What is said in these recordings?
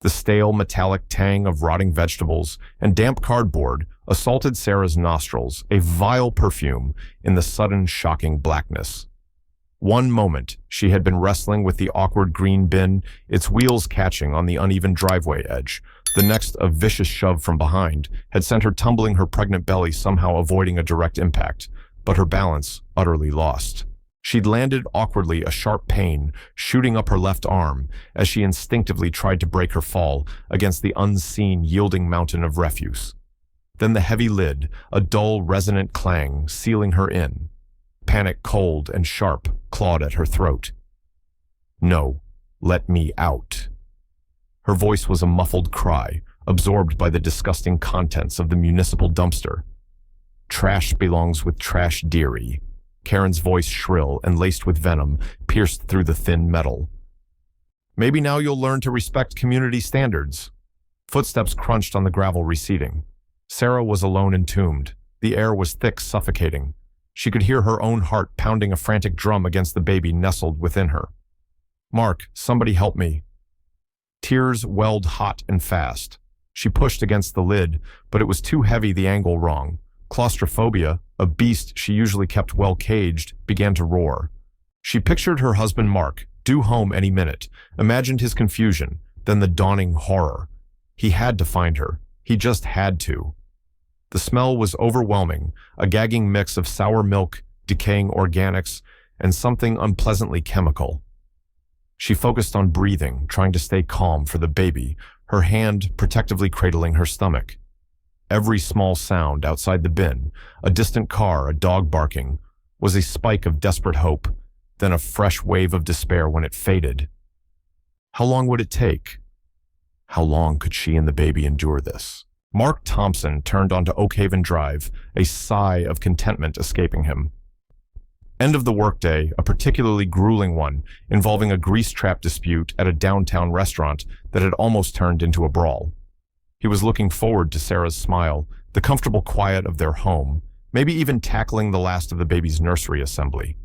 The stale metallic tang of rotting vegetables and damp cardboard assaulted Sarah's nostrils, a vile perfume in the sudden shocking blackness. One moment, she had been wrestling with the awkward green bin, its wheels catching on the uneven driveway edge. The next, a vicious shove from behind had sent her tumbling, her pregnant belly somehow avoiding a direct impact, but her balance utterly lost. She'd landed awkwardly, a sharp pain shooting up her left arm as she instinctively tried to break her fall against the unseen, yielding mountain of refuse. Then the heavy lid, a dull, resonant clang, sealing her in. Panic, cold and sharp, clawed at her throat. "No, let me out." Her voice was a muffled cry, absorbed by the disgusting contents of the municipal dumpster. "Trash belongs with trash, dearie." Karen's voice, shrill and laced with venom, pierced through the thin metal. "Maybe now you'll learn to respect community standards." Footsteps crunched on the gravel, receding. Sarah was alone, entombed. The air was thick, suffocating. She could hear her own heart pounding a frantic drum against the baby nestled within her. "Mark, somebody help me." Tears welled hot and fast. She pushed against the lid, but it was too heavy, the angle wrong. Claustrophobia, a beast she usually kept well caged, began to roar. She pictured her husband Mark, due home any minute, imagined his confusion, then the dawning horror. He had to find her. He just had to. The smell was overwhelming, a gagging mix of sour milk, decaying organics, and something unpleasantly chemical. She focused on breathing, trying to stay calm for the baby, her hand protectively cradling her stomach. Every small sound outside the bin, a distant car, a dog barking, was a spike of desperate hope, then a fresh wave of despair when it faded. How long would it take? How long could she and the baby endure this? Mark Thompson turned onto Oakhaven Drive, a sigh of contentment escaping him. End of the workday, a particularly grueling one, involving a grease trap dispute at a downtown restaurant that had almost turned into a brawl. He was looking forward to Sarah's smile, the comfortable quiet of their home, maybe even tackling the last of the baby's nursery assembly.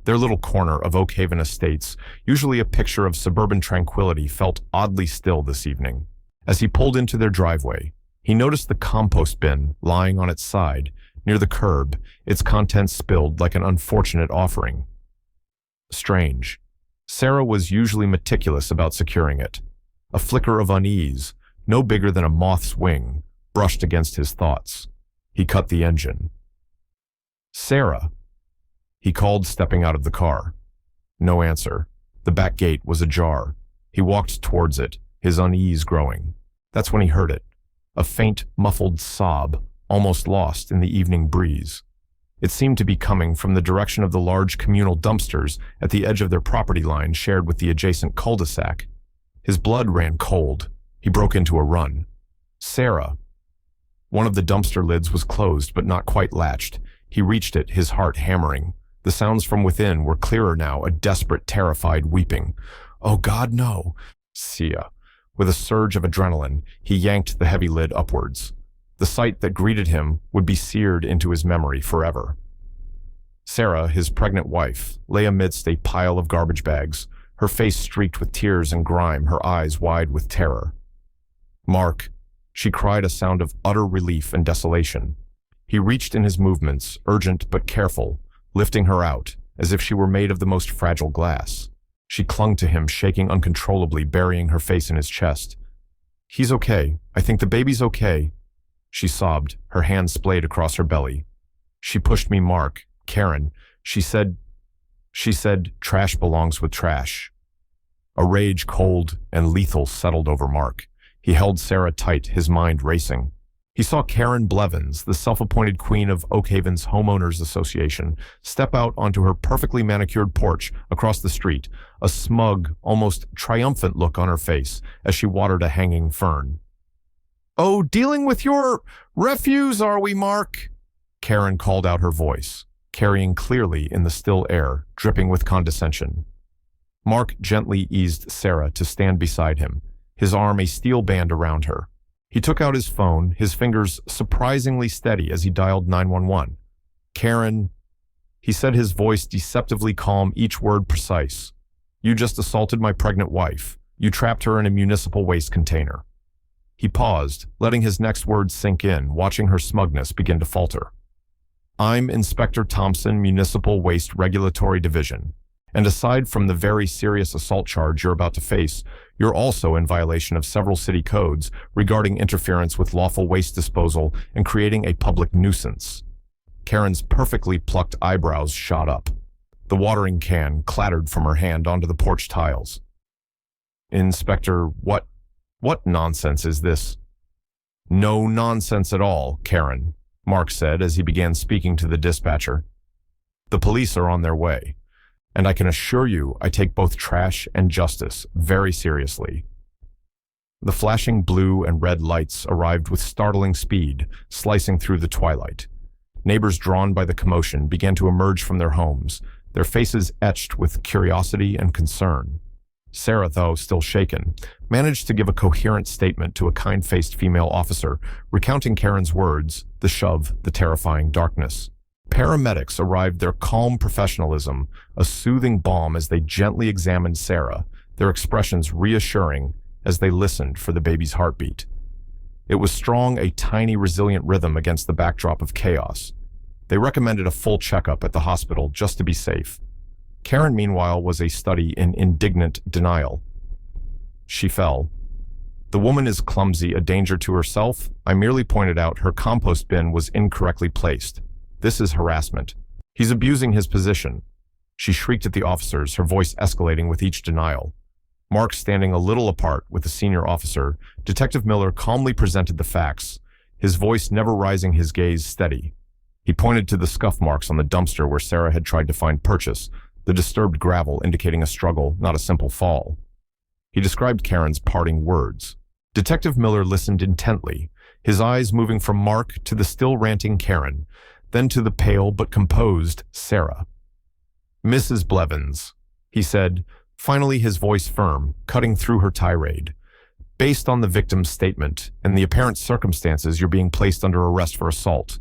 Their little corner of Oakhaven Estates, usually a picture of suburban tranquility, felt oddly still this evening. As he pulled into their driveway, he noticed the compost bin lying on its side, near the curb, its contents spilled like an unfortunate offering. Strange. Sarah was usually meticulous about securing it. A flicker of unease, no bigger than a moth's wing, brushed against his thoughts. He cut the engine. "Sarah," he called, stepping out of the car. No answer. The back gate was ajar. He walked towards it, his unease growing. That's when he heard it. A faint, muffled sob, almost lost in the evening breeze. It seemed to be coming from the direction of the large communal dumpsters at the edge of their property line shared with the adjacent cul-de-sac. His blood ran cold. He broke into a run. "Sarah." One of the dumpster lids was closed but not quite latched. He reached it, his heart hammering. The sounds from within were clearer now, a desperate, terrified weeping. "Oh God, no." Sia. With a surge of adrenaline, he yanked the heavy lid upwards. The sight that greeted him would be seared into his memory forever. Sarah, his pregnant wife, lay amidst a pile of garbage bags, her face streaked with tears and grime, her eyes wide with terror. "Mark," she cried, a sound of utter relief and desolation. He reached in his movements, urgent but careful, lifting her out, as if she were made of the most fragile glass. She clung to him, shaking uncontrollably, burying her face in his chest. "He's okay. I think the baby's okay." She sobbed, her hand splayed across her belly. "She pushed me, Mark. Karen. She said, trash belongs with trash." A rage, cold and lethal, settled over Mark. He held Sarah tight, his mind racing. He saw Karen Blevins, the self-appointed queen of Oakhaven's Homeowners Association, step out onto her perfectly manicured porch across the street, a smug, almost triumphant look on her face as she watered a hanging fern. "Oh, dealing with your refuse, are we, Mark?" Karen called out, her voice, carrying clearly in the still air, dripping with condescension. Mark gently eased Sarah to stand beside him, his arm a steel band around her. He took out his phone, his fingers surprisingly steady as he dialed 911. "Karen," he said, his voice deceptively calm, each word precise. "You just assaulted my pregnant wife. You trapped her in a municipal waste container." He paused, letting his next words sink in, watching her smugness begin to falter. "I'm Inspector Thompson, Municipal Waste Regulatory Division. And aside from the very serious assault charge you're about to face, you're also in violation of several city codes regarding interference with lawful waste disposal and creating a public nuisance." Karen's perfectly plucked eyebrows shot up. The watering can clattered from her hand onto the porch tiles. "Inspector, what nonsense is this?" "No nonsense at all, Karen," Mark said as he began speaking to the dispatcher. "The police are on their way, and I can assure you I take both trash and justice very seriously." The flashing blue and red lights arrived with startling speed, slicing through the twilight. Neighbors drawn by the commotion began to emerge from their homes, their faces etched with curiosity and concern. Sarah, though still shaken, managed to give a coherent statement to a kind-faced female officer, recounting Karen's words, the shove, the terrifying darkness. Paramedics arrived, their calm professionalism a soothing balm as they gently examined Sarah, their expressions reassuring as they listened for the baby's heartbeat. It was strong, a tiny, resilient rhythm against the backdrop of chaos. They recommended a full checkup at the hospital just to be safe. Karen, meanwhile, was a study in indignant denial. She fell. "The woman is clumsy, a danger to herself. I merely pointed out her compost bin was incorrectly placed. This is harassment. He's abusing his position." She shrieked at the officers, her voice escalating with each denial. Mark standing a little apart with the senior officer, Detective Miller calmly presented the facts, his voice never rising, his gaze steady. He pointed to the scuff marks on the dumpster where Sarah had tried to find purchase, the disturbed gravel indicating a struggle, not a simple fall. He described Karen's parting words. Detective Miller listened intently, his eyes moving from Mark to the still ranting Karen, then to the pale but composed Sarah. "Mrs. Blevins," he said, finally his voice firm, cutting through her tirade. "Based on the victim's statement and the apparent circumstances, you're being placed under arrest for assault.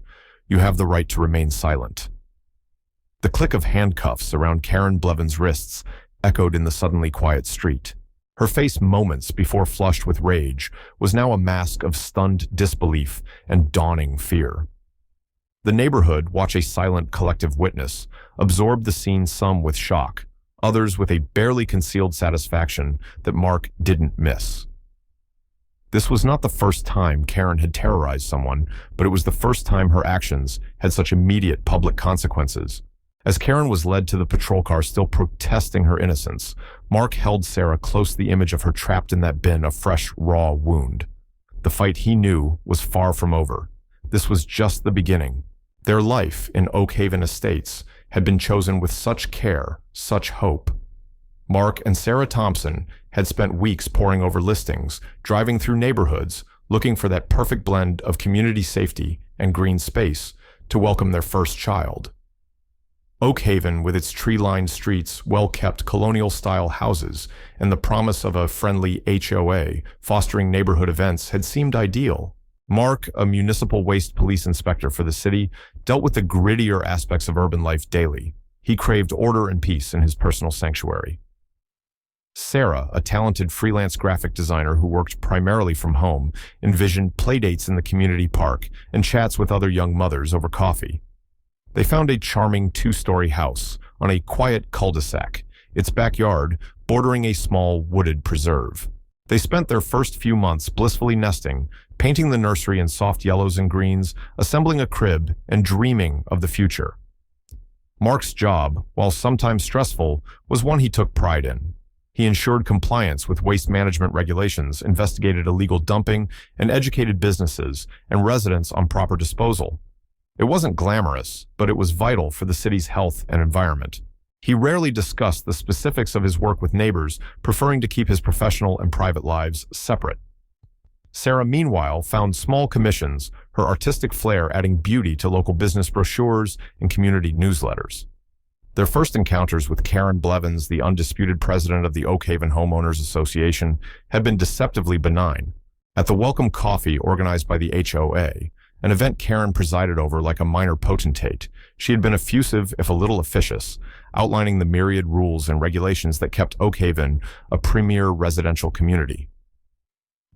You have the right to remain silent." The click of handcuffs around Karen Blevins' wrists echoed in the suddenly quiet street. Her face, moments before flushed with rage, was now a mask of stunned disbelief and dawning fear. The neighborhood, watch a silent collective witness, absorbed the scene, some with shock, others with a barely concealed satisfaction that Mark didn't miss. This was not the first time Karen had terrorized someone, but it was the first time her actions had such immediate public consequences. As Karen was led to the patrol car, still protesting her innocence, Mark held Sarah close to the image of her trapped in that bin, a fresh, raw wound. The fight, he knew, was far from over. This was just the beginning. Their life in Oak Haven Estates had been chosen with such care, such hope. Mark and Sarah Thompson had spent weeks poring over listings, driving through neighborhoods, looking for that perfect blend of community safety and green space to welcome their first child. Oak Haven, with its tree-lined streets, well-kept colonial-style houses, and the promise of a friendly HOA fostering neighborhood events, had seemed ideal. Mark, a Municipal Waste Police Inspector for the city, dealt with the grittier aspects of urban life daily. He craved order and peace in his personal sanctuary. Sarah, a talented freelance graphic designer who worked primarily from home, envisioned playdates in the community park and chats with other young mothers over coffee. They found a charming two-story house on a quiet cul-de-sac, its backyard bordering a small wooded preserve. They spent their first few months blissfully nesting, painting the nursery in soft yellows and greens, assembling a crib, and dreaming of the future. Mark's job, while sometimes stressful, was one he took pride in. He ensured compliance with waste management regulations, investigated illegal dumping, and educated businesses and residents on proper disposal. It wasn't glamorous, but it was vital for the city's health and environment. He rarely discussed the specifics of his work with neighbors, preferring to keep his professional and private lives separate. Sarah, meanwhile, found small commissions, her artistic flair adding beauty to local business brochures and community newsletters. Their first encounters with Karen Blevins, the undisputed president of the Oak Haven Homeowners Association, had been deceptively benign. At the welcome coffee organized by the HOA, an event Karen presided over like a minor potentate. She had been effusive, if a little officious, outlining the myriad rules and regulations that kept Oakhaven a premier residential community.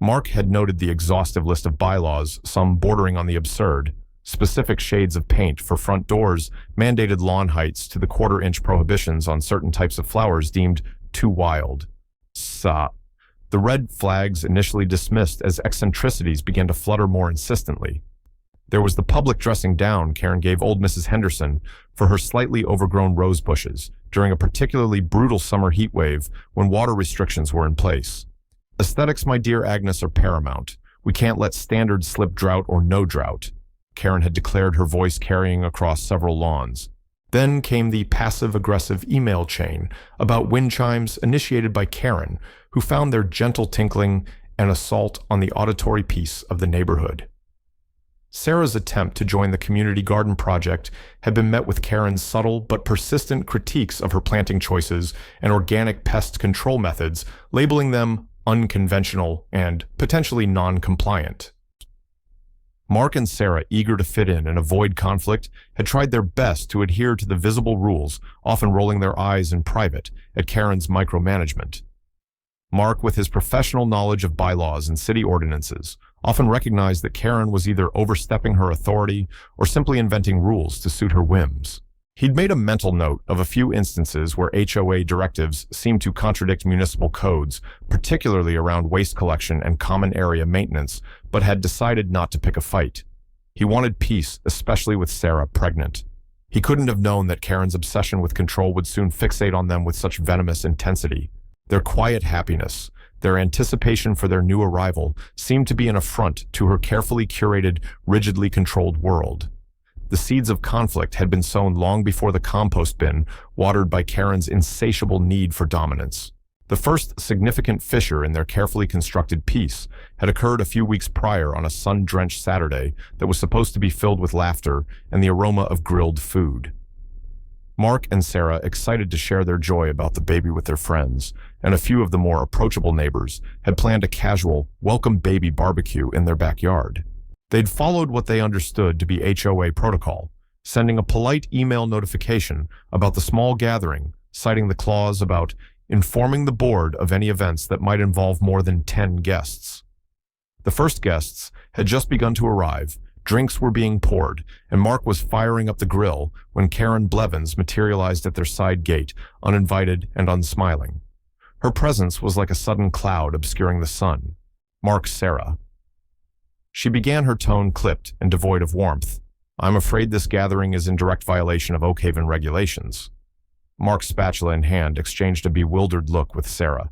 Mark had noted the exhaustive list of bylaws, some bordering on the absurd. Specific shades of paint for front doors, mandated lawn heights to the quarter-inch prohibitions on certain types of flowers deemed too wild. The red flags initially dismissed as eccentricities began to flutter more insistently. There was the public dressing down Karen gave old Mrs. Henderson for her slightly overgrown rose bushes during a particularly brutal summer heat wave when water restrictions were in place. Aesthetics, my dear Agnes, are paramount. We can't let standards slip, drought or no drought, Karen had declared, her voice carrying across several lawns. Then came the passive-aggressive email chain about wind chimes initiated by Karen, who found their gentle tinkling an assault on the auditory peace of the neighborhood. Sarah's attempt to join the community garden project had been met with Karen's subtle but persistent critiques of her planting choices and organic pest control methods, labeling them unconventional and potentially non-compliant. Mark and Sarah, eager to fit in and avoid conflict, had tried their best to adhere to the visible rules, often rolling their eyes in private at Karen's micromanagement. Mark, with his professional knowledge of bylaws and city ordinances, often recognized that Karen was either overstepping her authority or simply inventing rules to suit her whims. He'd made a mental note of a few instances where HOA directives seemed to contradict municipal codes, particularly around waste collection and common area maintenance, but had decided not to pick a fight. He wanted peace, especially with Sarah pregnant. He couldn't have known that Karen's obsession with control would soon fixate on them with such venomous intensity. Their quiet happiness, their anticipation for their new arrival, seemed to be an affront to her carefully curated, rigidly controlled world. The seeds of conflict had been sown long before the compost bin, watered by Karen's insatiable need for dominance. The first significant fissure in their carefully constructed peace had occurred a few weeks prior on a sun-drenched Saturday that was supposed to be filled with laughter and the aroma of grilled food. Mark and Sarah, excited to share their joy about the baby with their friends, and a few of the more approachable neighbors, had planned a casual, welcome baby barbecue in their backyard. They'd followed what they understood to be HOA protocol, sending a polite email notification about the small gathering, citing the clause about informing the board of any events that might involve more than 10 guests. The first guests had just begun to arrive, drinks were being poured, and Mark was firing up the grill when Karen Blevins materialized at their side gate, uninvited and unsmiling. Her presence was like a sudden cloud obscuring the sun. Mark, Sarah. She began, her tone clipped and devoid of warmth. I'm afraid this gathering is in direct violation of Oakhaven regulations. Mark, spatula in hand, exchanged a bewildered look with Sarah.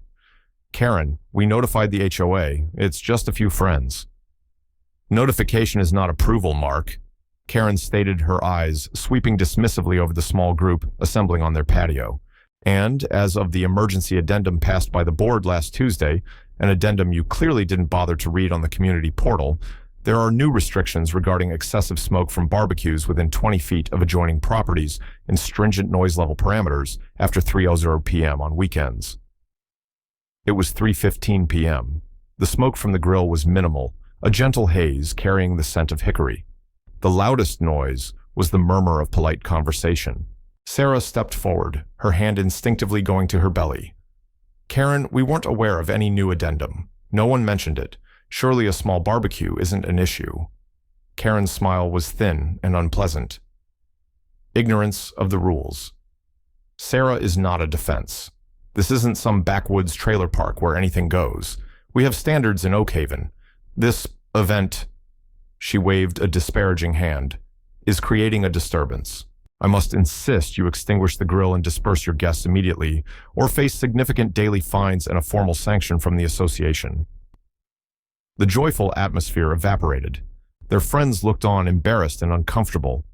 Karen, we notified the HOA. It's just a few friends. Notification is not approval, Mark. Karen stated, her eyes sweeping dismissively over the small group assembling on their patio. And, as of the emergency addendum passed by the board last Tuesday, an addendum you clearly didn't bother to read on the community portal, there are new restrictions regarding excessive smoke from barbecues within 20 feet of adjoining properties and stringent noise level parameters after 3:00 p.m. on weekends. It was 3:15 p.m. The smoke from the grill was minimal, a gentle haze carrying the scent of hickory. The loudest noise was the murmur of polite conversation. Sarah stepped forward, her hand instinctively going to her belly. Karen, we weren't aware of any new addendum. No one mentioned it. Surely a small barbecue isn't an issue. Karen's smile was thin and unpleasant. Ignorance of the rules. Sarah is not a defense. This isn't some backwoods trailer park where anything goes. We have standards in Oakhaven. This event, she waved a disparaging hand, is creating a disturbance. I must insist you extinguish the grill and disperse your guests immediately, or face significant daily fines and a formal sanction from the association. The joyful atmosphere evaporated. Their friends looked on, embarrassed and uncomfortable.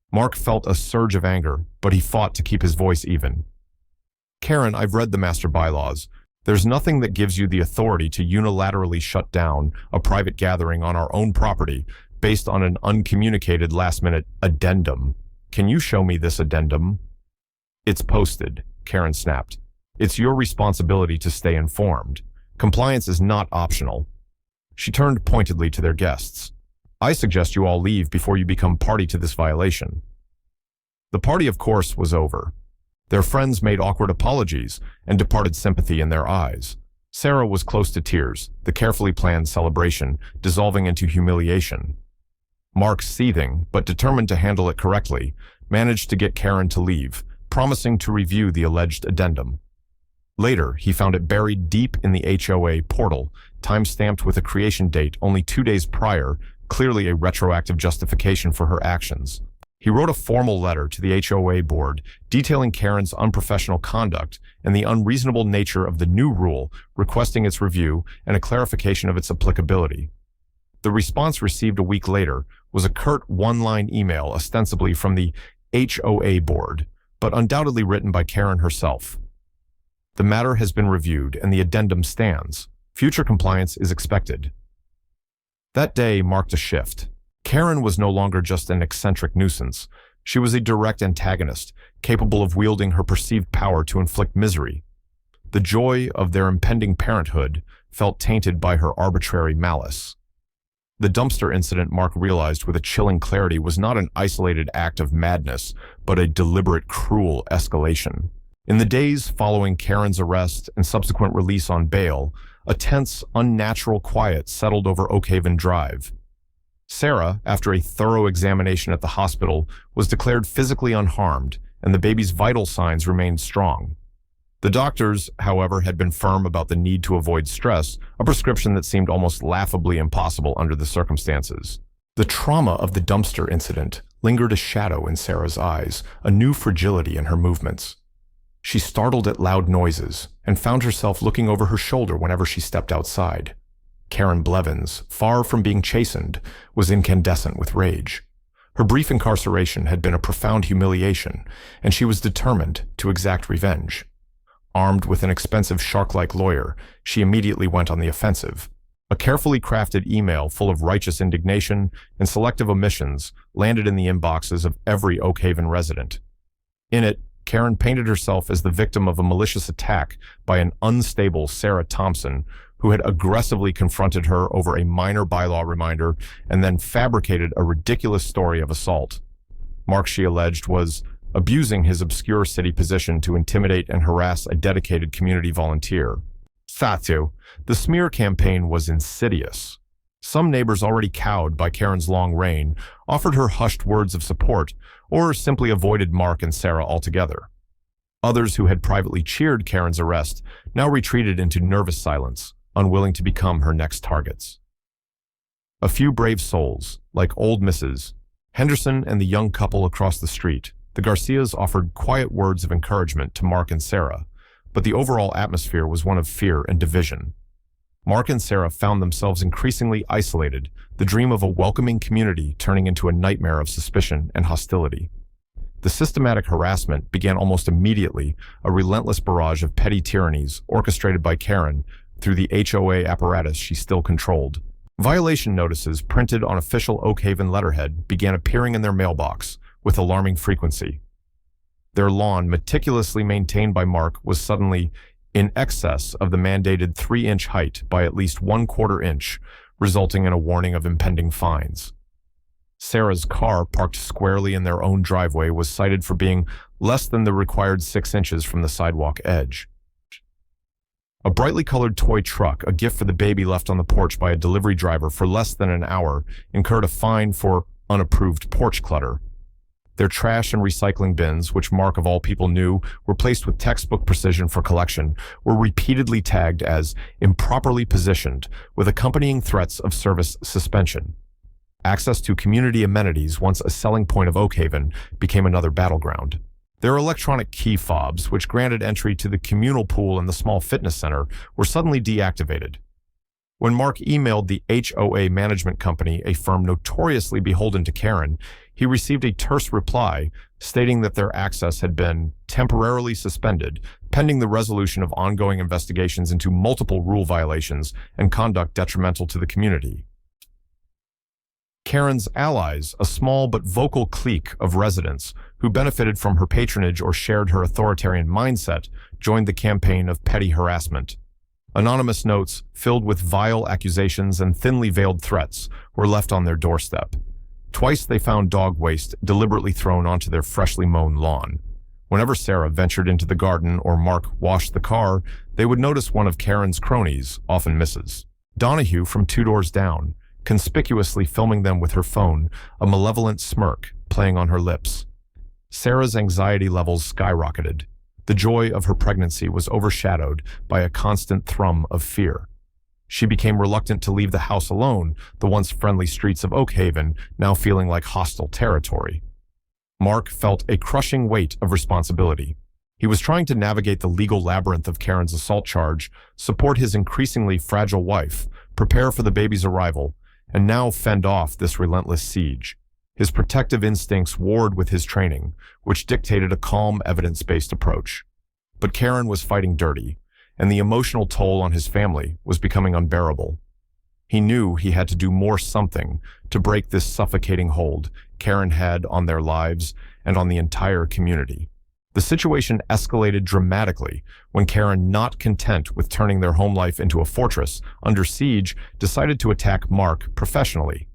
Mark felt a surge of anger, but he fought to keep his voice even. Karen, I've read the master bylaws. There's nothing that gives you the authority to unilaterally shut down a private gathering on our own property based on an uncommunicated last-minute addendum. Can you show me this addendum? It's posted, Karen snapped. It's your responsibility to stay informed. Compliance is not optional. She turned pointedly to their guests. I suggest you all leave before you become party to this violation." The party, of course, was over. Their friends made awkward apologies and departed sympathy in their eyes. Sarah was close to tears, the carefully planned celebration dissolving into humiliation. Mark, seething but determined to handle it correctly, managed to get Karen to leave, promising to review the alleged addendum. Later, he found it buried deep in the HOA portal, time-stamped with a creation date only 2 days prior, clearly a retroactive justification for her actions. He wrote a formal letter to the HOA board detailing Karen's unprofessional conduct and the unreasonable nature of the new rule, requesting its review and a clarification of its applicability. The response received a week later was a curt one-line email ostensibly from the HOA board, but undoubtedly written by Karen herself. "The matter has been reviewed and the addendum stands. Future compliance is expected." That day marked a shift. Karen was no longer just an eccentric nuisance. She was a direct antagonist, capable of wielding her perceived power to inflict misery. The joy of their impending parenthood felt tainted by her arbitrary malice. The dumpster incident, Mark realized with a chilling clarity, was not an isolated act of madness, but a deliberate, cruel escalation. In the days following Karen's arrest and subsequent release on bail, a tense, unnatural quiet settled over Oakhaven Drive. Sarah, after a thorough examination at the hospital, was declared physically unharmed, and the baby's vital signs remained strong. The doctors, however, had been firm about the need to avoid stress, a prescription that seemed almost laughably impossible under the circumstances. The trauma of the dumpster incident lingered a shadow in Sarah's eyes, a new fragility in her movements. She startled at loud noises and found herself looking over her shoulder whenever she stepped outside. Karen Blevins, far from being chastened, was incandescent with rage. Her brief incarceration had been a profound humiliation, and she was determined to exact revenge. Armed with an expensive shark-like lawyer, she immediately went on the offensive. A carefully crafted email full of righteous indignation and selective omissions landed in the inboxes of every Oakhaven resident. In it, Karen painted herself as the victim of a malicious attack by an unstable Sarah Thompson, who had aggressively confronted her over a minor bylaw reminder and then fabricated a ridiculous story of assault. Mark, she alleged, was abusing his obscure city position to intimidate and harass a dedicated community volunteer. Satu, the smear campaign was insidious. Some neighbors, already cowed by Karen's long reign, offered her hushed words of support or simply avoided Mark and Sarah altogether. Others who had privately cheered Karen's arrest now retreated into nervous silence, unwilling to become her next targets. A few brave souls, like old Mrs. Henderson and the young couple across the street, the Garcias, offered quiet words of encouragement to Mark and Sarah, but the overall atmosphere was one of fear and division. Mark and Sarah found themselves increasingly isolated, the dream of a welcoming community turning into a nightmare of suspicion and hostility. The systematic harassment began almost immediately, a relentless barrage of petty tyrannies orchestrated by Karen through the HOA apparatus she still controlled. Violation notices printed on official Oakhaven letterhead began appearing in their mailbox with alarming frequency. Their lawn, meticulously maintained by Mark, was suddenly in excess of the mandated 3-inch height by at least 1/4 inch, resulting in a warning of impending fines. Sarah's car, parked squarely in their own driveway, was cited for being less than the required 6 inches from the sidewalk edge. A brightly colored toy truck, a gift for the baby left on the porch by a delivery driver for less than an hour, incurred a fine for unapproved porch clutter. Their trash and recycling bins, which Mark of all people knew were placed with textbook precision for collection, were repeatedly tagged as improperly positioned, with accompanying threats of service suspension. Access to community amenities, once a selling point of Oakhaven, became another battleground. Their electronic key fobs, which granted entry to the communal pool and the small fitness center, were suddenly deactivated. When Mark emailed the HOA management company, a firm notoriously beholden to Karen, he received a terse reply stating that their access had been temporarily suspended, pending the resolution of ongoing investigations into multiple rule violations and conduct detrimental to the community. Karen's allies, a small but vocal clique of residents who benefited from her patronage or shared her authoritarian mindset, joined the campaign of petty harassment. Anonymous notes, filled with vile accusations and thinly veiled threats, were left on their doorstep. Twice they found dog waste deliberately thrown onto their freshly mown lawn. Whenever Sarah ventured into the garden or Mark washed the car, they would notice one of Karen's cronies, often Mrs. Donahue from 2 doors down, conspicuously filming them with her phone, a malevolent smirk playing on her lips. Sarah's anxiety levels skyrocketed. The joy of her pregnancy was overshadowed by a constant thrum of fear. She became reluctant to leave the house alone, the once friendly streets of Oak Haven now feeling like hostile territory. Mark felt a crushing weight of responsibility. He was trying to navigate the legal labyrinth of Karen's assault charge, support his increasingly fragile wife, prepare for the baby's arrival, and now fend off this relentless siege. His protective instincts warred with his training, which dictated a calm, evidence-based approach. But Karen was fighting dirty, and the emotional toll on his family was becoming unbearable. He knew he had to do something to break this suffocating hold Karen had on their lives and on the entire community. The situation escalated dramatically when Karen, not content with turning their home life into a fortress under siege, decided to attack Mark professionally.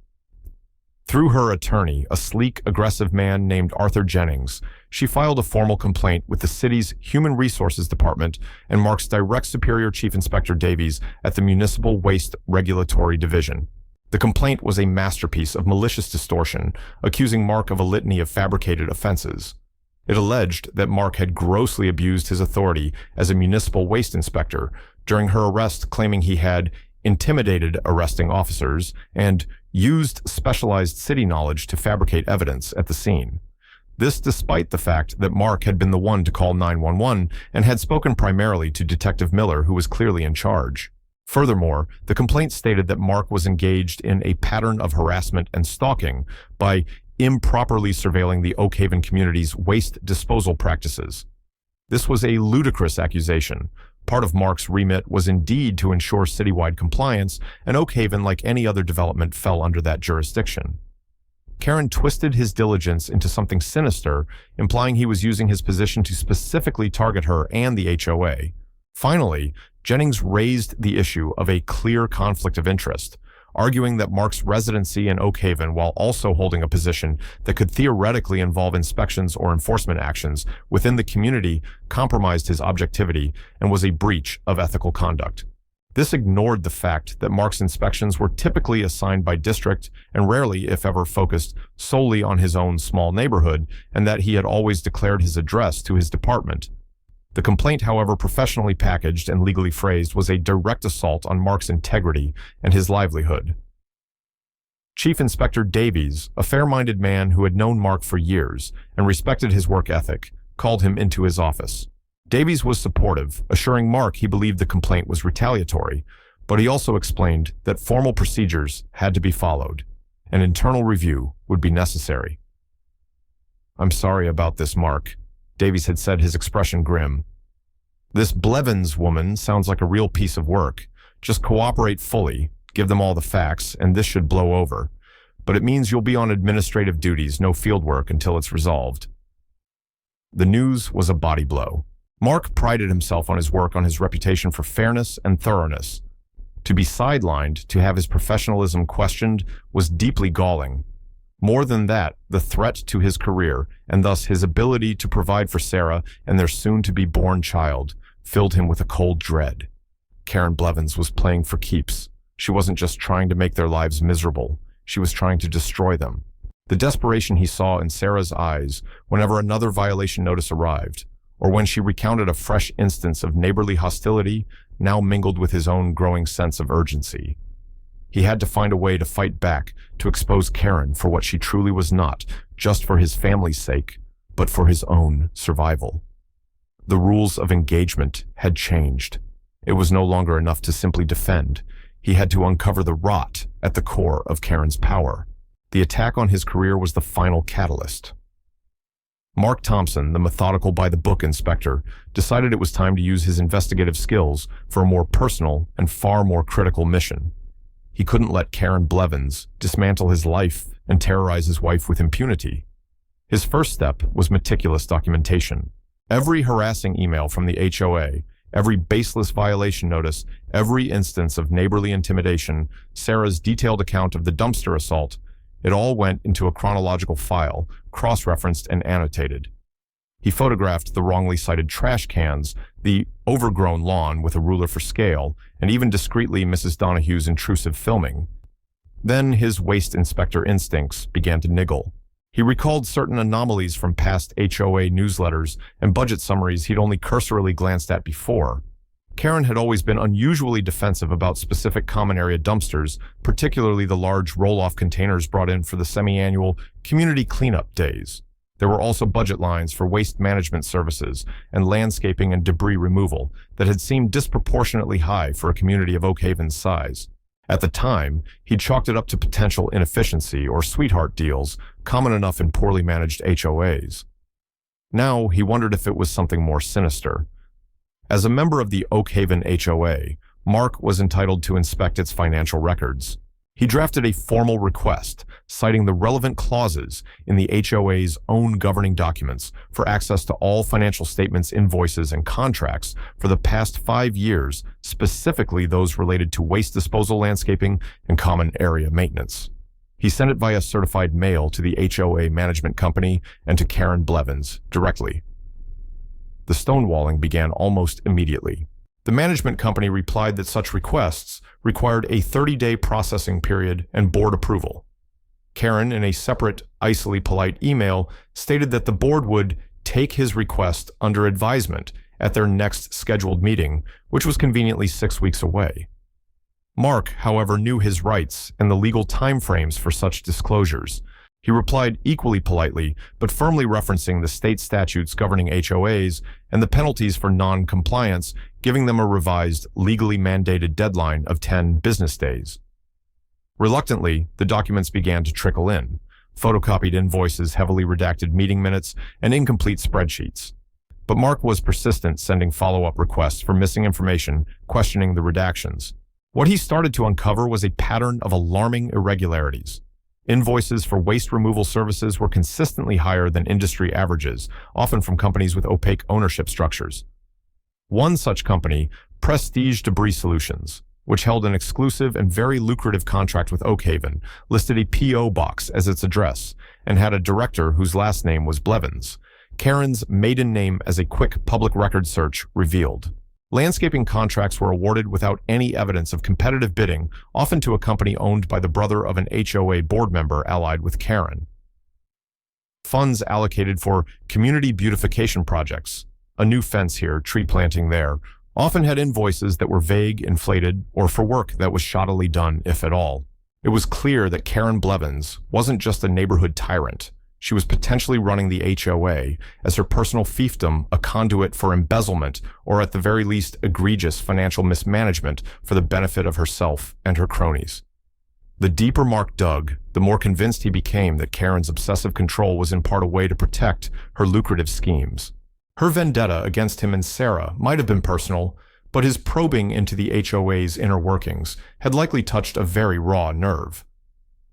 Through her attorney, a sleek, aggressive man named Arthur Jennings, she filed a formal complaint with the city's Human Resources Department and Mark's direct superior, Chief Inspector Davies, at the Municipal Waste Regulatory Division. The complaint was a masterpiece of malicious distortion, accusing Mark of a litany of fabricated offenses. It alleged that Mark had grossly abused his authority as a municipal waste inspector during her arrest, claiming he had intimidated arresting officers and used specialized city knowledge to fabricate evidence at the scene. This despite the fact that Mark had been the one to call 911 and had spoken primarily to Detective Miller, who was clearly in charge. Furthermore, the complaint stated that Mark was engaged in a pattern of harassment and stalking by improperly surveilling the Oak Haven community's waste disposal practices. This was a ludicrous accusation. Part of Mark's remit was indeed to ensure citywide compliance, and Oak Haven, like any other development, fell under that jurisdiction. Karen twisted his diligence into something sinister, implying he was using his position to specifically target her and the HOA. Finally, Jennings raised the issue of a clear conflict of interest, arguing that Mark's residency in Oak Haven, while also holding a position that could theoretically involve inspections or enforcement actions within the community, compromised his objectivity and was a breach of ethical conduct. This ignored the fact that Mark's inspections were typically assigned by district and rarely, if ever, focused solely on his own small neighborhood, and that he had always declared his address to his department. The complaint, however professionally packaged and legally phrased, was a direct assault on Mark's integrity and his livelihood. Chief Inspector Davies, a fair-minded man who had known Mark for years and respected his work ethic, called him into his office. Davies was supportive, assuring Mark he believed the complaint was retaliatory, but he also explained that formal procedures had to be followed. An internal review would be necessary. "I'm sorry about this, Mark," Davies had said, his expression grim. "This Blevins woman sounds like a real piece of work. Just cooperate fully, give them all the facts, and this should blow over. But it means you'll be on administrative duties, no field work until it's resolved." The news was a body blow. Mark prided himself on his work, on his reputation for fairness and thoroughness. To be sidelined, to have his professionalism questioned, was deeply galling. More than that, the threat to his career, and thus his ability to provide for Sarah and their soon-to-be-born child, filled him with a cold dread. Karen Blevins was playing for keeps. She wasn't just trying to make their lives miserable. She was trying to destroy them. The desperation he saw in Sarah's eyes whenever another violation notice arrived, or when she recounted a fresh instance of neighborly hostility, now mingled with his own growing sense of urgency. He had to find a way to fight back, to expose Karen for what she truly was not, just for his family's sake, but for his own survival. The rules of engagement had changed. It was no longer enough to simply defend. He had to uncover the rot at the core of Karen's power. The attack on his career was the final catalyst. Mark Thompson, the methodical by-the-book inspector, decided it was time to use his investigative skills for a more personal and far more critical mission. He couldn't let Karen Blevins dismantle his life and terrorize his wife with impunity. His first step was meticulous documentation. Every harassing email from the HOA, Every baseless violation notice, every instance of neighborly intimidation, Sarah's detailed account of the dumpster assault, it all went into a chronological file, cross-referenced and annotated. He photographed the wrongly cited trash cans, the overgrown lawn with a ruler for scale, and even discreetly Mrs. Donahue's intrusive filming. Then his waste inspector instincts began to niggle. He recalled certain anomalies from past HOA newsletters and budget summaries he'd only cursorily glanced at before. Karen had always been unusually defensive about specific common area dumpsters, particularly the large roll-off containers brought in for the semi-annual community cleanup days. There were also budget lines for waste management services and landscaping and debris removal that had seemed disproportionately high for a community of Oak Haven's size. At the time, he'd chalked it up to potential inefficiency or sweetheart deals, common enough in poorly managed HOAs. Now, he wondered if it was something more sinister. As a member of the Oak Haven HOA, Mark was entitled to inspect its financial records. He drafted a formal request, citing the relevant clauses in the HOA's own governing documents for access to all financial statements, invoices, and contracts for the past 5 years, specifically those related to waste disposal, landscaping, and common area maintenance. He sent it via certified mail to the HOA management company and to Karen Blevins directly. The stonewalling began almost immediately. The management company replied that such requests required a 30-day processing period and board approval. Karen, in a separate, icily polite email, stated that the board would take his request under advisement at their next scheduled meeting, which was conveniently 6 weeks away. Mark, however, knew his rights and the legal timeframes for such disclosures. He replied equally politely, but firmly referencing the state statutes governing HOAs and the penalties for non-compliance, giving them a revised, legally mandated deadline of 10 business days. Reluctantly, the documents began to trickle in: photocopied invoices, heavily redacted meeting minutes, and incomplete spreadsheets. But Mark was persistent, sending follow-up requests for missing information, questioning the redactions. What he started to uncover was a pattern of alarming irregularities. Invoices for waste removal services were consistently higher than industry averages, often from companies with opaque ownership structures. One such company, Prestige Debris Solutions, which held an exclusive and very lucrative contract with Oak Haven, listed a P.O. box as its address and had a director whose last name was Blevins. Karen's maiden name, as a quick public record search revealed. Landscaping contracts were awarded without any evidence of competitive bidding, often to a company owned by the brother of an HOA board member allied with Karen. Funds allocated for community beautification projects, a new fence here, tree planting there, often had invoices that were vague, inflated, or for work that was shoddily done, if at all. It was clear that Karen Blevins wasn't just a neighborhood tyrant. She was potentially running the HOA as her personal fiefdom, a conduit for embezzlement, or at the very least egregious financial mismanagement for the benefit of herself and her cronies. The deeper Mark dug, the more convinced he became that Karen's obsessive control was in part a way to protect her lucrative schemes. Her vendetta against him and Sarah might have been personal, but his probing into the HOA's inner workings had likely touched a very raw nerve.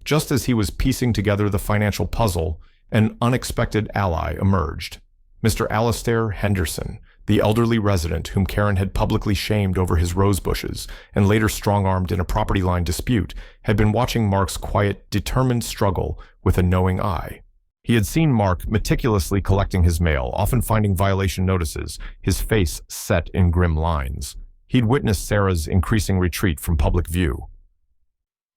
Just as he was piecing together the financial puzzle, an unexpected ally emerged. Mr. Alastair Henderson, the elderly resident whom Karen had publicly shamed over his rose bushes and later strong-armed in a property line dispute, had been watching Mark's quiet, determined struggle with a knowing eye. He had seen Mark meticulously collecting his mail, often finding violation notices, his face set in grim lines. He'd witnessed Sarah's increasing retreat from public view.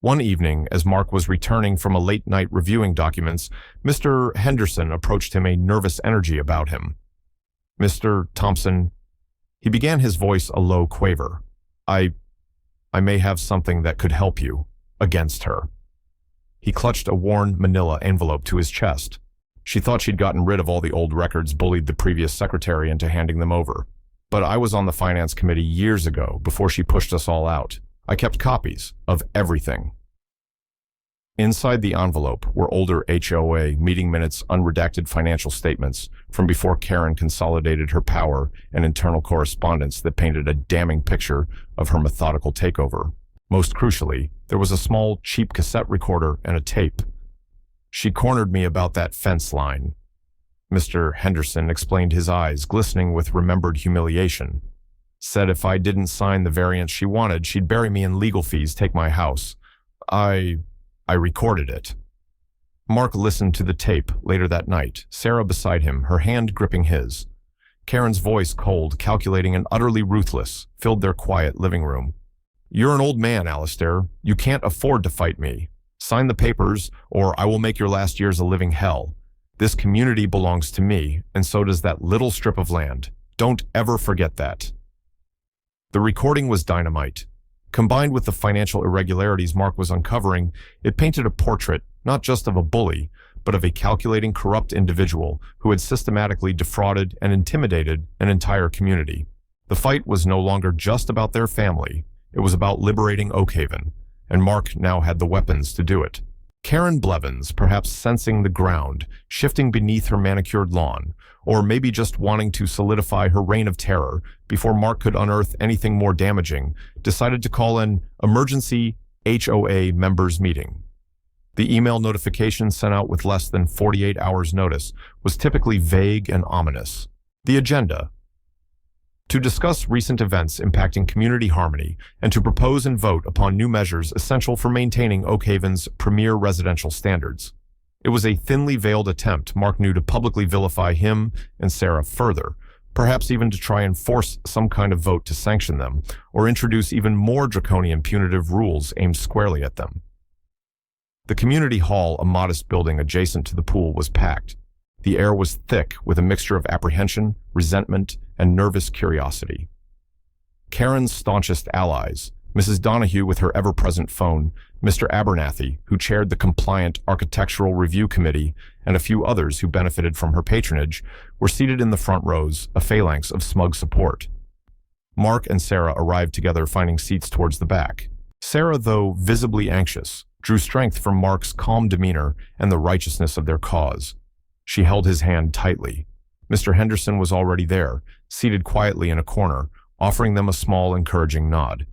One evening, as Mark was returning from a late night reviewing documents, Mr. Henderson approached him, a nervous energy about him. "Mr. Thompson," he began, his voice a low quaver. I may have something that could help you against her." He clutched a worn manila envelope to his chest. She thought she'd gotten rid of all the old records, bullied the previous secretary into handing them over. "But I was on the finance committee years ago, before she pushed us all out. I kept copies of everything." Inside the envelope were older HOA meeting minutes, unredacted financial statements from before Karen consolidated her power, and internal correspondence that painted a damning picture of her methodical takeover. Most crucially, there was a small, cheap cassette recorder and a tape. "She cornered me about that fence line," Mr. Henderson explained, his eyes glistening with remembered humiliation. Said if I didn't sign the variance she wanted, she'd bury me in legal fees, take my house. I recorded it. Mark listened to the tape later that night, Sarah beside him, her hand gripping his. Karen's voice, cold, calculating, and utterly ruthless, filled their quiet living room. You're an old man, Alistair. You can't afford to fight me. Sign the papers, or I will make your last years a living hell. This community belongs to me, and so does that little strip of land. Don't ever forget that. The recording was dynamite. Combined with the financial irregularities Mark was uncovering, it painted a portrait not just of a bully, but of a calculating, corrupt individual who had systematically defrauded and intimidated an entire community. The fight was no longer just about their family. It was about liberating Oakhaven, and Mark now had the weapons to do it. Karen Blevins, perhaps sensing the ground shifting beneath her manicured lawn, or maybe just wanting to solidify her reign of terror before Mark could unearth anything more damaging, decided to call an emergency HOA members meeting. The email notification sent out with less than 48 hours notice was typically vague and ominous. The agenda: to discuss recent events impacting community harmony and to propose and vote upon new measures essential for maintaining Oakhaven's premier residential standards. It was a thinly veiled attempt, Mark knew, to publicly vilify him and Sarah further, perhaps even to try and force some kind of vote to sanction them, or introduce even more draconian punitive rules aimed squarely at them. The community hall, a modest building adjacent to the pool, was packed. The air was thick with a mixture of apprehension, resentment, and nervous curiosity. Karen's staunchest allies, Mrs. Donahue with her ever-present phone, Mr. Abernathy, who chaired the compliant Architectural Review Committee, and a few others who benefited from her patronage, were seated in the front rows, a phalanx of smug support. Mark and Sarah arrived together, finding seats towards the back. Sarah, though visibly anxious, drew strength from Mark's calm demeanor and the righteousness of their cause. She held his hand tightly. Mr. Henderson was already there, seated quietly in a corner, offering them a small, encouraging nod.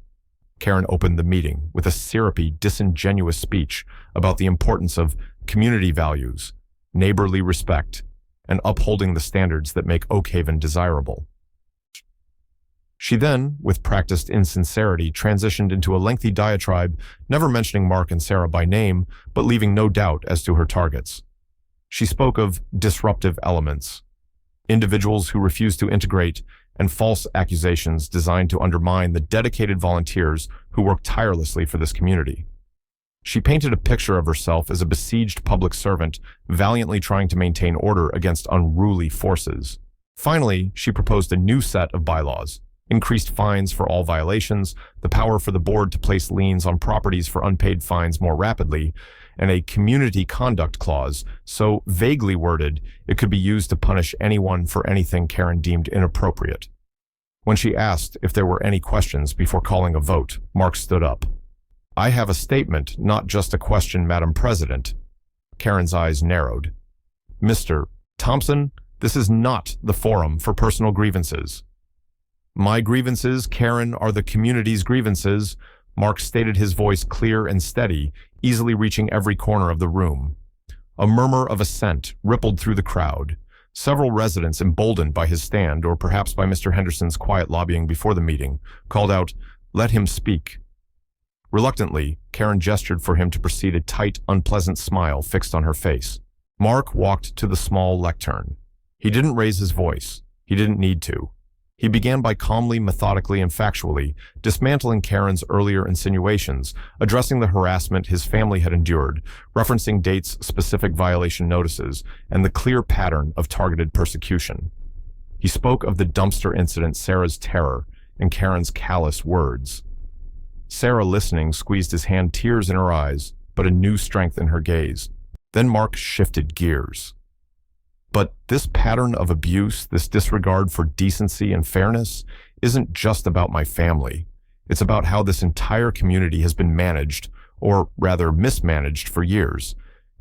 Karen opened the meeting with a syrupy, disingenuous speech about the importance of community values, neighborly respect, and upholding the standards that make Oakhaven desirable. She then, with practiced insincerity, transitioned into a lengthy diatribe, never mentioning Mark and Sarah by name, but leaving no doubt as to her targets. She spoke of disruptive elements, individuals who refuse to integrate, and false accusations designed to undermine the dedicated volunteers who work tirelessly for this community. She painted a picture of herself as a besieged public servant, valiantly trying to maintain order against unruly forces. Finally, she proposed a new set of bylaws: increased fines for all violations, the power for the board to place liens on properties for unpaid fines more rapidly, and a community conduct clause so vaguely worded it could be used to punish anyone for anything Karen deemed inappropriate. When she asked if there were any questions before calling a vote, Mark stood up. "I have a statement, not just a question, Madam President." Karen's eyes narrowed. "Mr. Thompson, this is not the forum for personal grievances." "My grievances, Karen, are the community's grievances," Mark stated, his voice clear and steady, easily reaching every corner of the room. A murmur of assent rippled through the crowd. Several residents, emboldened by his stand, or perhaps by Mr. Henderson's quiet lobbying before the meeting, called out, "Let him speak." Reluctantly, Karen gestured for him to proceed, a tight, unpleasant smile fixed on her face. Mark walked to the small lectern. He didn't raise his voice. He didn't need to. He began by calmly, methodically, and factually dismantling Karen's earlier insinuations, addressing the harassment his family had endured, referencing dates, specific violation notices, and the clear pattern of targeted persecution. He spoke of the dumpster incident, Sarah's terror, and Karen's callous words. Sarah, listening, squeezed his hand, tears in her eyes, but a new strength in her gaze. Then Mark shifted gears. "But this pattern of abuse, this disregard for decency and fairness, isn't just about my family. It's about how this entire community has been managed, or rather mismanaged, for years.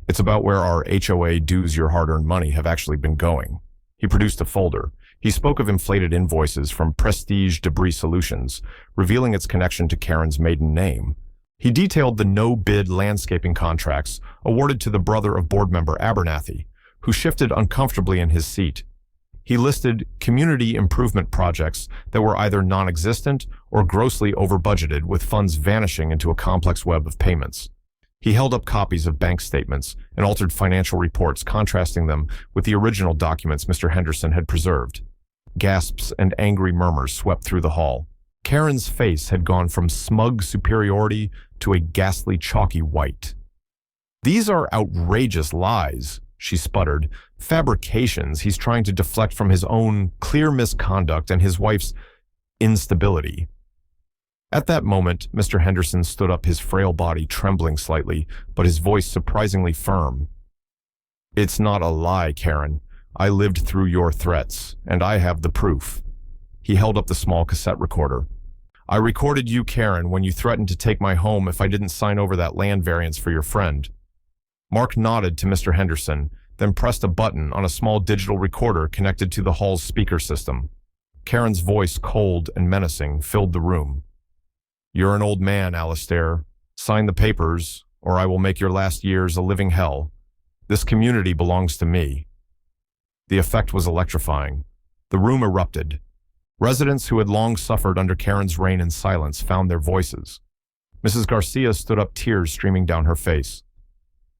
It's about where our HOA dues your hard-earned money have actually been going." He produced a folder. He spoke of inflated invoices from Prestige Debris Solutions, revealing its connection to Karen's maiden name. He detailed the no-bid landscaping contracts awarded to the brother of board member Abernathy, who shifted uncomfortably in his seat. He listed community improvement projects that were either non-existent or grossly over-budgeted, with funds vanishing into a complex web of payments. He held up copies of bank statements and altered financial reports, contrasting them with the original documents Mr. Henderson had preserved. Gasps and angry murmurs swept through the hall. Karen's face had gone from smug superiority to a ghastly chalky white. "These are outrageous lies," she sputtered. "Fabrications he's trying to deflect from his own clear misconduct and his wife's instability." At that moment, Mr. Henderson stood up, his frail body trembling slightly, but his voice surprisingly firm. "It's not a lie, Karen. I lived through your threats, and I have the proof." He held up the small cassette recorder. "I recorded you, Karen, when you threatened to take my home if I didn't sign over that land variance for your friend." Mark nodded to Mr. Henderson, then pressed a button on a small digital recorder connected to the hall's speaker system. Karen's voice, cold and menacing, filled the room. "You're an old man, Alistair. Sign the papers, or I will make your last years a living hell. This community belongs to me." The effect was electrifying. The room erupted. Residents who had long suffered under Karen's reign in silence found their voices. Mrs. Garcia stood up, tears streaming down her face.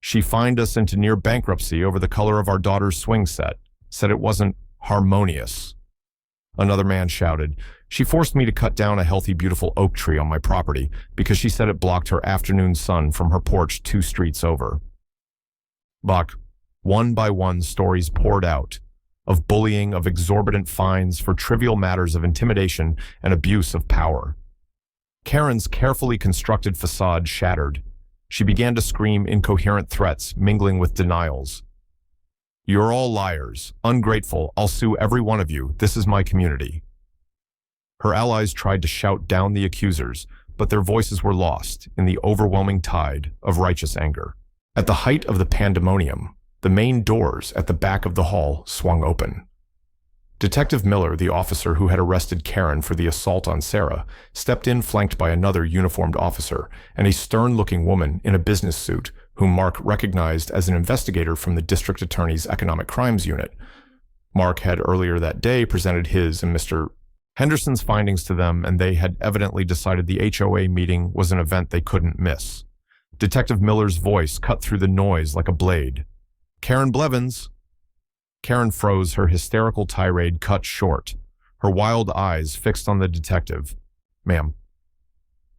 "She fined us into near bankruptcy over the color of our daughter's swing set, said it wasn't harmonious." Another man shouted, "She forced me to cut down a healthy, beautiful oak tree on my property because she said it blocked her afternoon sun from her porch 2 streets over." Buck, one by one, stories poured out of bullying, of exorbitant fines for trivial matters, of intimidation and abuse of power. Karen's carefully constructed facade shattered. She began to scream incoherent threats, mingling with denials. "You're all liars, ungrateful, I'll sue every one of you, this is my community." Her allies tried to shout down the accusers, but their voices were lost in the overwhelming tide of righteous anger. At the height of the pandemonium, the main doors at the back of the hall swung open. Detective Miller, the officer who had arrested Karen for the assault on Sarah, stepped in, flanked by another uniformed officer and a stern-looking woman in a business suit whom Mark recognized as an investigator from the district attorney's economic crimes unit. Mark had earlier that day presented his and Mr. Henderson's findings to them, and they had evidently decided the HOA meeting was an event they couldn't miss. Detective Miller's voice cut through the noise like a blade. "Karen Blevins." Karen froze, her hysterical tirade cut short, her wild eyes fixed on the detective. "Ma'am."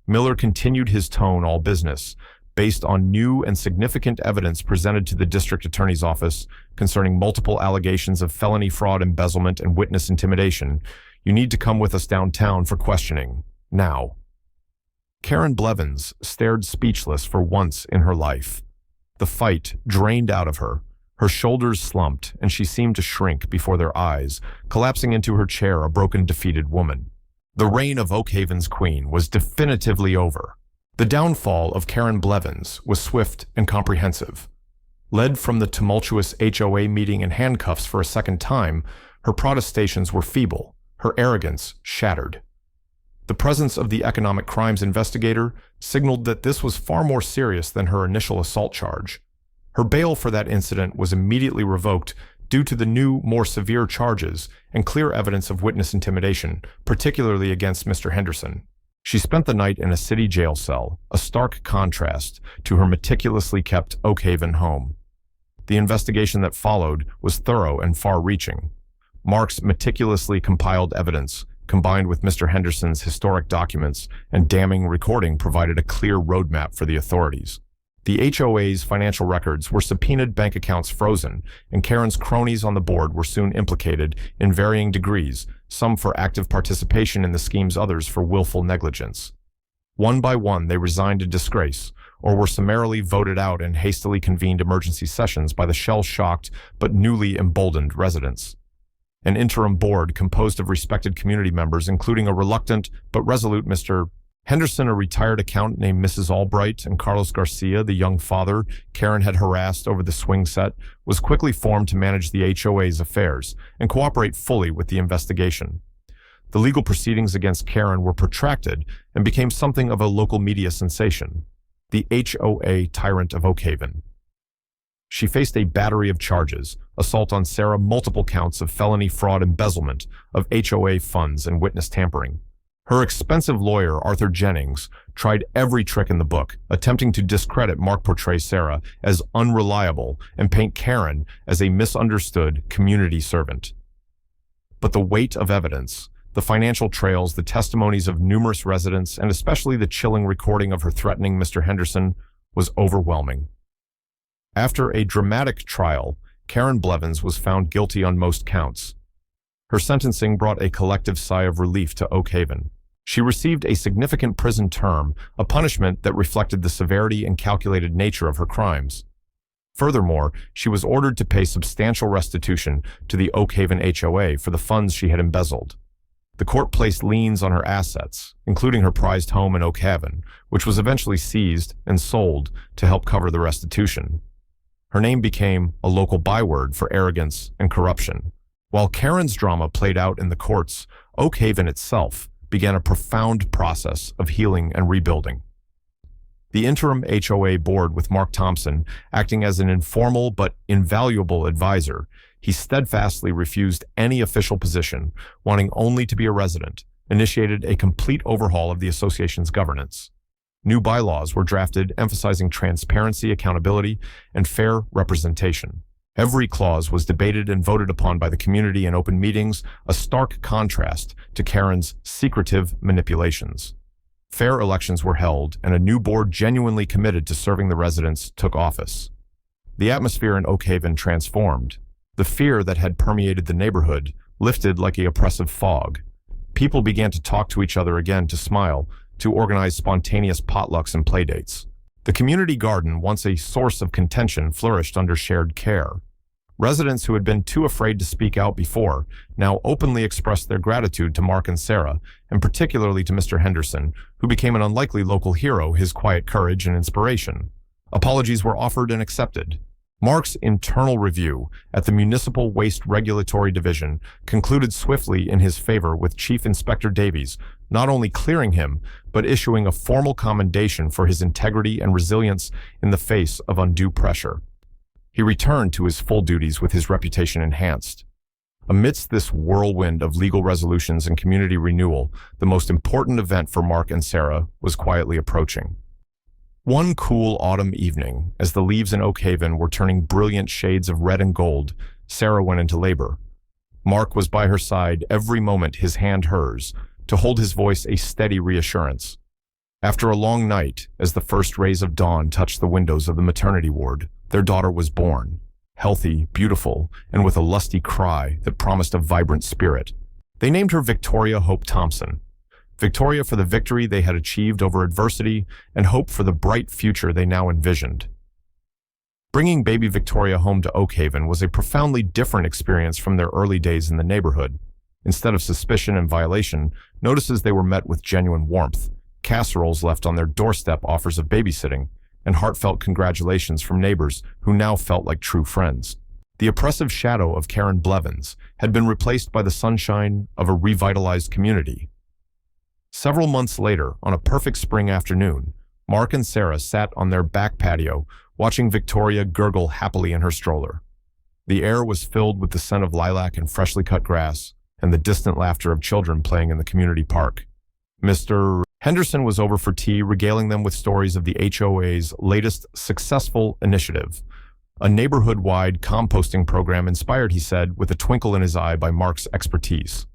Miller continued his tone, all business, based on new and significant evidence presented to the district attorney's office concerning multiple allegations of felony fraud, embezzlement, and witness intimidation. "You need to come with us downtown for questioning. Now." Karen Blevins stared speechless for once in her life. The fight drained out of her. Her shoulders slumped, and she seemed to shrink before their eyes, collapsing into her chair, a broken, defeated woman. The reign of Oakhaven's queen was definitively over. The downfall of Karen Blevins was swift and comprehensive. Led from the tumultuous HOA meeting in handcuffs for a second time, her protestations were feeble, her arrogance shattered. The presence of the economic crimes investigator signaled that this was far more serious than her initial assault charge. Her bail for that incident was immediately revoked due to the new, more severe charges and clear evidence of witness intimidation, particularly against Mr. Henderson. She spent the night in a city jail cell, a stark contrast to her meticulously kept Oakhaven home. The investigation that followed was thorough and far-reaching. Mark's meticulously compiled evidence, combined with Mr. Henderson's historic documents and damning recording, provided a clear roadmap for the authorities. The HOA's financial records were subpoenaed, bank accounts frozen, and Karen's cronies on the board were soon implicated in varying degrees, some for active participation in the schemes, others for willful negligence. One by one, they resigned in disgrace, or were summarily voted out in hastily convened emergency sessions by the shell-shocked but newly emboldened residents. An interim board composed of respected community members, including a reluctant but resolute Mr. Henderson, a retired accountant named Mrs. Albright, and Carlos Garcia, the young father Karen had harassed over the swing set, was quickly formed to manage the HOA's affairs and cooperate fully with the investigation. The legal proceedings against Karen were protracted and became something of a local media sensation. The HOA tyrant of Oakhaven. She faced a battery of charges: assault on Sarah, multiple counts of felony fraud, embezzlement of HOA funds, and witness tampering. Her expensive lawyer, Arthur Jennings, tried every trick in the book, attempting to discredit Mark, portray Sarah as unreliable, and paint Karen as a misunderstood community servant. But the weight of evidence, the financial trails, the testimonies of numerous residents, and especially the chilling recording of her threatening Mr. Henderson, was overwhelming. After a dramatic trial, Karen Blevins was found guilty on most counts. Her sentencing brought a collective sigh of relief to Oak Haven. She received a significant prison term, a punishment that reflected the severity and calculated nature of her crimes. Furthermore, she was ordered to pay substantial restitution to the Oak Haven HOA for the funds she had embezzled. The court placed liens on her assets, including her prized home in Oak Haven, which was eventually seized and sold to help cover the restitution. Her name became a local byword for arrogance and corruption. While Karen's drama played out in the courts, Oak Haven itself began a profound process of healing and rebuilding. The interim HOA board, with Mark Thompson acting as an informal but invaluable advisor, he steadfastly refused any official position, wanting only to be a resident, initiated a complete overhaul of the association's governance. New bylaws were drafted emphasizing transparency, accountability, and fair representation. Every clause was debated and voted upon by the community in open meetings, a stark contrast to Karen's secretive manipulations. Fair elections were held, and a new board genuinely committed to serving the residents took office. The atmosphere in Oak Haven transformed. The fear that had permeated the neighborhood lifted like a oppressive fog. People began to talk to each other again, to smile, to organize spontaneous potlucks and playdates. The community garden, once a source of contention, flourished under shared care. Residents who had been too afraid to speak out before now openly expressed their gratitude to Mark and Sarah, and particularly to Mr. Henderson, who became an unlikely local hero, his quiet courage and inspiration. Apologies were offered and accepted. Mark's internal review at the Municipal Waste Regulatory Division concluded swiftly in his favor, with Chief Inspector Davies not only clearing him, but issuing a formal commendation for his integrity and resilience in the face of undue pressure. He returned to his full duties with his reputation enhanced. Amidst this whirlwind of legal resolutions and community renewal, the most important event for Mark and Sarah was quietly approaching. One cool autumn evening, as the leaves in Oak Haven were turning brilliant shades of red and gold, Sarah went into labor. Mark was by her side every moment, his hand hers, to hold his voice a steady reassurance. After a long night, as the first rays of dawn touched the windows of the maternity ward, their daughter was born, healthy, beautiful, and with a lusty cry that promised a vibrant spirit. They named her Victoria Hope Thompson. Victoria for the victory they had achieved over adversity, and hope for the bright future they now envisioned. Bringing baby Victoria home to Oak Haven was a profoundly different experience from their early days in the neighborhood. Instead of suspicion and violation, notices they were met with genuine warmth, casseroles left on their doorstep, offers of babysitting, and heartfelt congratulations from neighbors who now felt like true friends. The oppressive shadow of Karen Blevins had been replaced by the sunshine of a revitalized community. Several months later, on a perfect spring afternoon, Mark and Sarah sat on their back patio, watching Victoria gurgle happily in her stroller. The air was filled with the scent of lilac and freshly cut grass, and the distant laughter of children playing in the community park. Mr. Henderson was over for tea, regaling them with stories of the HOA's latest successful initiative, a neighborhood-wide composting program inspired, he said, with a twinkle in his eye by Mark's expertise.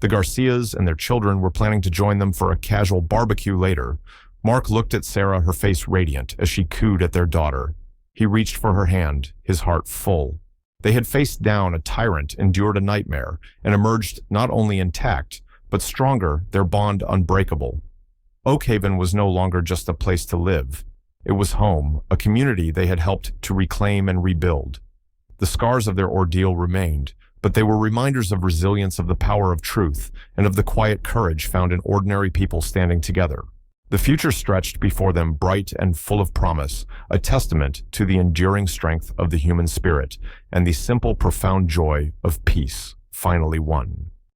The Garcias and their children were planning to join them for a casual barbecue later. Mark looked at Sarah, her face radiant, as she cooed at their daughter. He reached for her hand, his heart full. They had faced down a tyrant, endured a nightmare, and emerged not only intact, but stronger, their bond unbreakable. Oak Haven was no longer just a place to live. It was home, a community they had helped to reclaim and rebuild. The scars of their ordeal remained, but they were reminders of resilience, of the power of truth, and of the quiet courage found in ordinary people standing together. The future stretched before them, bright and full of promise, a testament to the enduring strength of the human spirit and the simple, profound joy of peace finally won.